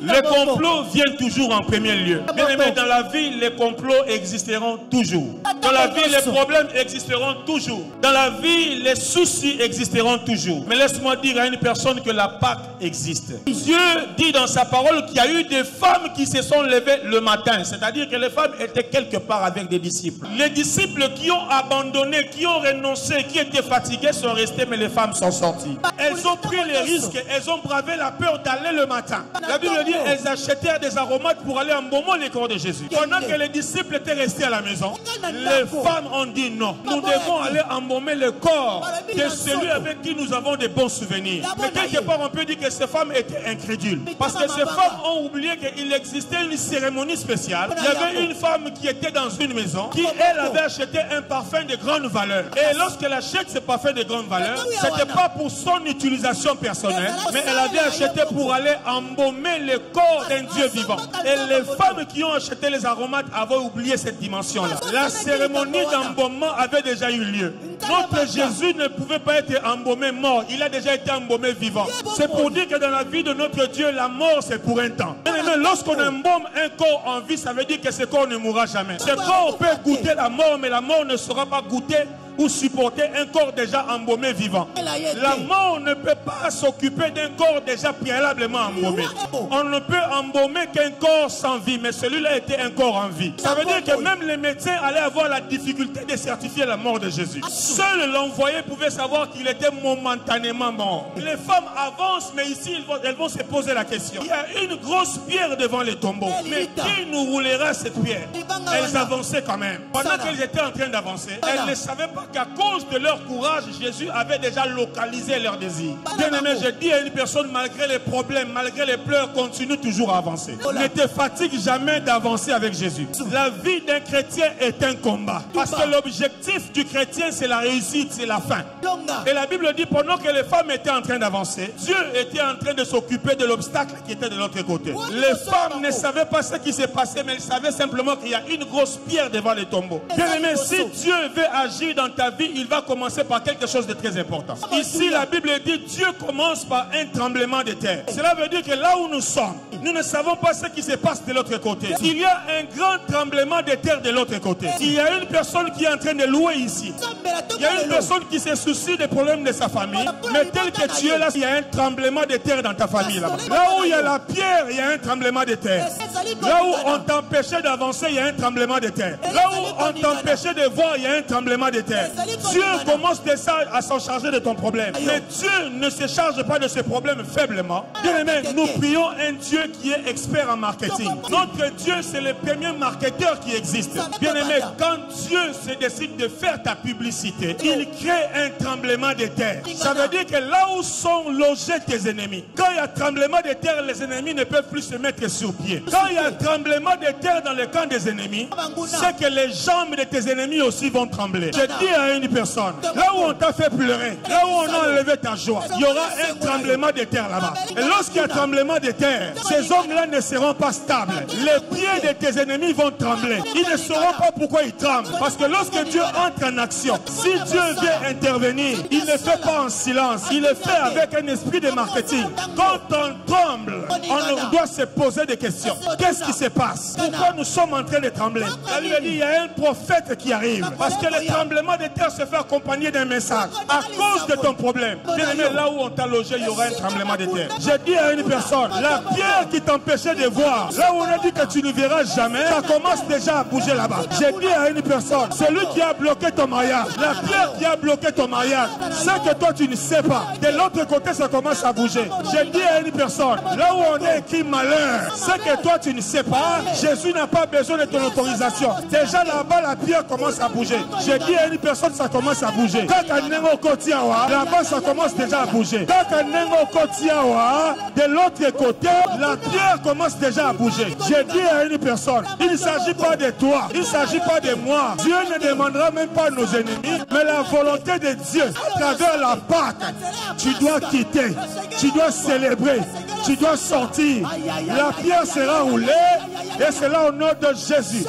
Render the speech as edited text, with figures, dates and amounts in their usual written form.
Les complots viennent toujours en premier lieu. Bien aimé, dans la vie, les complots existeront toujours. Dans la vie, les problèmes existeront toujours. Dans la vie, les soucis existeront toujours. Mais laisse-moi dire à une personne que la Pâque existe. Dieu dit dans sa parole qu'il y a eu des femmes qui se sont levées le matin. C'est-à-dire que les femmes étaient quelque part avec des disciples. Les disciples qui ont abandonné, qui ont renoncé, qui étaient fatigués sont restés, mais les femmes sont sorties. Elles ont pris les risques, elles ont bravé la peur d'aller le matin. La Bible dit elles achetèrent des aromates pour aller embaumer les corps de Jésus. Pendant que les disciples étaient restés à la maison, les femmes ont dit non. Nous devons aller embaumer le corps de celui avec qui nous avons de bons souvenirs. Mais quelque part, on peut dire que ces femmes étaient incrédules. Parce que ces femmes ont oublié qu'il existait une cérémonie spéciale. Il y avait une femme qui était dans une maison, qui elle avait acheté un parfum de grande valeur. Et lorsqu'elle achète ce parfum de grande valeur, ce n'était pas pour son utilisation personnelle, mais elle avait acheté pour aller embaumer le corps d'un Dieu vivant. Et les femmes qui ont acheté les aromates avaient oublié cette dimension-là. La cérémonie d'embaumement avait déjà eu lieu. Notre Jésus ne pouvait pas être embaumé mort, il a déjà été embaumé vivant. C'est pour dire que dans la vie de notre Dieu, la mort c'est pour un temps. Mais lorsqu'on embaume un corps en vie, ça veut dire que ce corps ne mourra jamais. Ce corps peut goûter la mort, mais la mort ne sera pas goûtée ou supporter un corps déjà embaumé vivant. La mort ne peut pas s'occuper d'un corps déjà préalablement embaumé. On ne peut embaumer qu'un corps sans vie, mais celui-là était un corps en vie. Ça veut dire que même les médecins allaient avoir la difficulté de certifier la mort de Jésus. Seul l'envoyé pouvait savoir qu'il était momentanément mort. Les femmes avancent, mais ici elles vont se poser la question. Il y a une grosse pierre devant les tombeaux. Mais qui nous roulera cette pierre? Elles avançaient quand même. Pendant qu'elles étaient en train d'avancer, elles ne savaient pas qu'à cause de leur courage, Jésus avait déjà localisé leur désir. Bien aimé, je dis à une personne, malgré les problèmes, malgré les pleurs, continue toujours à avancer. Ne te fatigue jamais d'avancer avec Jésus. La vie d'un chrétien est un combat. Parce que l'objectif du chrétien, c'est la réussite, c'est la fin. Et la Bible dit, pendant que les femmes étaient en train d'avancer, Dieu était en train de s'occuper de l'obstacle qui était de l'autre côté. Les femmes ne savaient pas ce qui s'est passé, mais elles savaient simplement qu'il y a une grosse pierre devant les tombeaux. Bien aimé, si Dieu veut agir dans ta vie, il va commencer par quelque chose de très important. Ici, la Bible dit Dieu commence par un tremblement de terre. Cela veut dire que là où nous sommes, nous ne savons pas ce qui se passe de l'autre côté. Il y a un grand tremblement de terre de l'autre côté. Il y a une personne qui est en train de louer ici. Il y a une personne qui se soucie des problèmes de sa famille. Mais tel que tu es là, il y a un tremblement de terre dans ta famille là-bas. Là où il y a la pierre, il y a un tremblement de terre. Là où on t'empêchait d'avancer, il y a un tremblement de terre. Là où on t'empêchait de voir, il y a un tremblement de terre. Dieu commence déjà à s'en charger de ton problème. Mais Dieu ne se charge pas de ses problèmes faiblement. Bien aimé, nous prions un Dieu qui est expert en marketing. Notre Dieu, c'est le premier marketeur qui existe. Bien aimé, quand Dieu se décide de faire ta publicité, il crée un tremblement de terre. Ça veut dire que là où sont logés tes ennemis, quand il y a tremblement de terre, les ennemis ne peuvent plus se mettre sur pied. Quand il y a tremblement de terre dans le camp des ennemis, c'est que les jambes de tes ennemis aussi vont trembler. Je dis à une personne, là où on t'a fait pleurer, là où on a enlevé ta joie, il y aura un tremblement de terre là-bas. Et lorsqu'il y a un tremblement de terre, ces hommes-là ne seront pas stables. Les pieds de tes ennemis vont trembler. Ils ne sauront pas pourquoi ils tremblent. Parce que lorsque Dieu entre en action, si Dieu vient intervenir, il ne fait pas en silence. Il le fait avec un esprit de marketing. Quand on tremble, on doit se poser des questions. Qu'est-ce qui se passe? Pourquoi nous sommes en train de trembler? La Bible dit, il y a un prophète qui arrive. Parce que le tremblement de terre se fait accompagner d'un message. À cause de ton problème, bien aimé, là où on t'a logé, il y aura un tremblement de terre. J'ai dit à une personne, la pierre qui t'empêchait de voir, là où on a dit que tu ne verras jamais, ça commence déjà à bouger là-bas. J'ai dit à une personne, celui qui a bloqué ton mariage, la pierre qui a bloqué ton mariage, c'est que toi tu ne sais pas. De l'autre côté, ça commence à bouger. J'ai dit à une personne, là où on a écrit malheur, c'est que toi tu ne sais pas. Jésus n'a pas besoin de ton autorisation. Déjà là-bas, la pierre commence à bouger. J'ai dit à une personne, ça commence à bouger. Là-bas, ça commence déjà à bouger. De l'autre côté, la pierre commence déjà à bouger. J'ai dit à une personne, il ne s'agit pas de toi, il ne s'agit pas de moi. Dieu ne demandera même pas nos ennemis, mais la volonté de Dieu, à travers la Pâque, tu dois quitter, tu dois célébrer, tu dois sortir. La pierre sera roulée et c'est là au nom de Jésus.